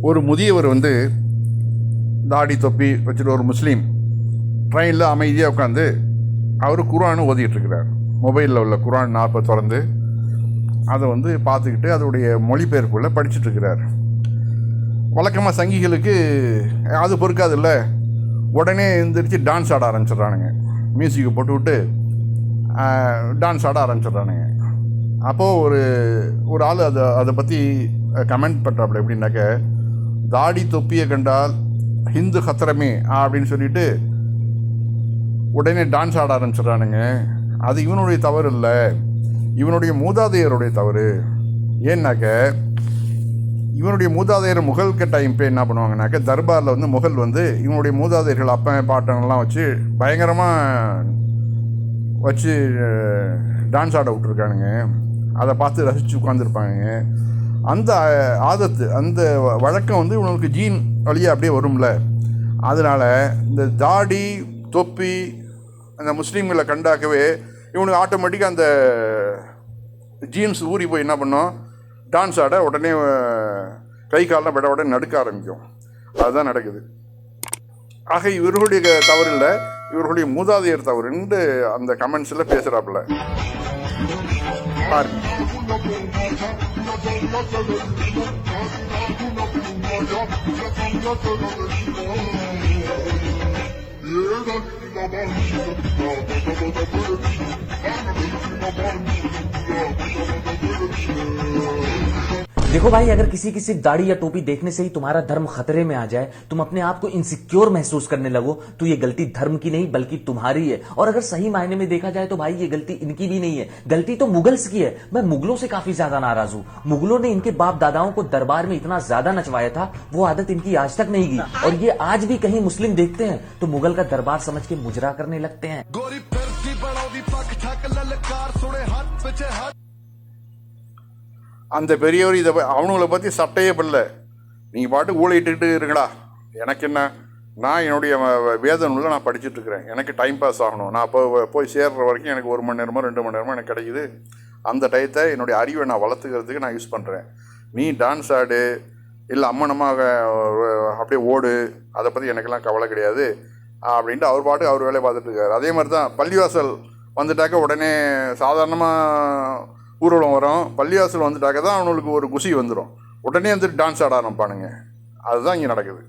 ஒரு முதியவர் வந்து தாடி தொப்பி வச்சுட்டு ஒரு முஸ்லீம் ட்ரெயினில் அமைதியாக உட்காந்து அவர் குர்ஆன் ஓதிட்டுருக்கிறார். மொபைலில் உள்ள குர்ஆன் 40 திறந்து அதை வந்து பார்த்துக்கிட்டு அதோடைய மொழிபெயர்ப்புள்ள படிச்சுட்ருக்கிறார். வழக்கமாக சங்கிகளுக்கு அது பொறுக்காது இல்லை, உடனே எழுந்திரிச்சு டான்ஸ் ஆட ஆரம்பிச்சிட்றானுங்க. மியூசிக்கை போட்டுவிட்டு டான்ஸ் ஆட ஆரம்பிச்சிட்றானுங்க. அப்போது ஒரு ஆள் அதை பற்றி கமெண்ட் பண்ணுறாப்புல எப்படின்னாக்க, தாடி தொப்பியை கண்டால் ஹிந்து ஹத்திரமே அப்படின்னு சொல்லிட்டு உடனே டான்ஸ் ஆட ஆரம்பிச்சிட்றானுங்க. அது இவனுடைய தவறு இல்லை, இவனுடைய மூதாதையருடைய தவறு. ஏன்னாக்க இவனுடைய மூதாதையர் முகல் கட்டாயம் இப்போ என்ன பண்ணுவாங்கனாக்க, தர்பாரில் வந்து முகல் வந்து இவனுடைய மூதாதையர்கள் அப்பன் பாட்டனெல்லாம் வச்சு பயங்கரமாக வச்சு டான்ஸ் ஆட விட்ருக்கானுங்க. அதை பார்த்து ரசித்து உட்காந்துருப்பாங்க. அந்த ஆதத்து, அந்த வழக்கம் வந்து இவனுக்கு ஜீன் வழியாக அப்படியே வரும்ல. அதனால் இந்த தாடி தொப்பி அந்த முஸ்லீம்களை கண்டாக்கவே இவனுக்கு ஆட்டோமேட்டிக்காக அந்த ஜீன்ஸ் ஊறி போய் என்ன பண்ணோம், டான்ஸ் ஆட உடனே கை காலெலாம் விட உடனே நடுக்க ஆரம்பிக்கும். அதுதான் நடக்குது. ஆக இவர்களுடைய தவறு இல்லை, இவர்களுடைய மூதாதையர் தவறுன்னு அந்த கமெண்ட்ஸில் பேசுகிறாப்புல பாருங்க. देखो भाई, अगर किसी की सिर्फ दाढ़ी या टोपी देखने से ही तुम्हारा धर्म खतरे में आ जाए, तुम अपने आप को इनसिक्योर महसूस करने लगो, तो ये गलती धर्म की नहीं बल्कि तुम्हारी है। और अगर सही मायने में देखा जाए तो भाई ये गलती इनकी भी नहीं है, गलती तो मुगल्स की है। मैं मुगलों से काफी ज्यादा नाराज हूँ। मुगलों ने इनके बाप दादाओं को दरबार में इतना ज्यादा नचवाया था, वो आदत इनकी आज तक नहीं गई। और ये आज भी कहीं मुस्लिम देखते हैं तो मुगल का दरबार समझ के मुजरा करने लगते हैं। அந்த பெரியவர் இதை அவனுங்களை பற்றி சட்டையே பண்ணல. நீங்கள் பாட்டு ஊழையிட்டு இருங்கடா, எனக்கு என்ன, நான் என்னுடைய வேத நூலில் நான் படிச்சுட்ருக்கிறேன், எனக்கு டைம் பாஸ் ஆகணும், நான் இப்போ போய் சேர்கிற வரைக்கும் எனக்கு 1 மணி நேரமோ 2 மணி நேரமோ எனக்கு கிடைக்குது, அந்த டயத்தை என்னுடைய அறிவை நான் வளர்த்துக்கிறதுக்கு நான் யூஸ் பண்ணுறேன். நீ டான்ஸ் ஆடு இல்லை அம்மனமாக அப்படியே ஓடு, அதை பற்றி எனக்கெல்லாம் கவலை கிடையாது அப்படின்ட்டு அவர் பாட்டு அவர் வேலையை பார்த்துட்ருக்காரு. அதே மாதிரி தான் பள்ளிவாசல் வந்துட்டாக்க உடனே சாதாரணமாக ஊர்வலம் வரும். பள்ளிவாசல் வந்துட்டாக்க தான் அவனுக்கு ஒரு குஷி வந்துடும், உடனே வந்துட்டு டான்ஸ் ஆட ஆரம்பிப்பானுங்க. அதுதான் இங்கே நடக்குது.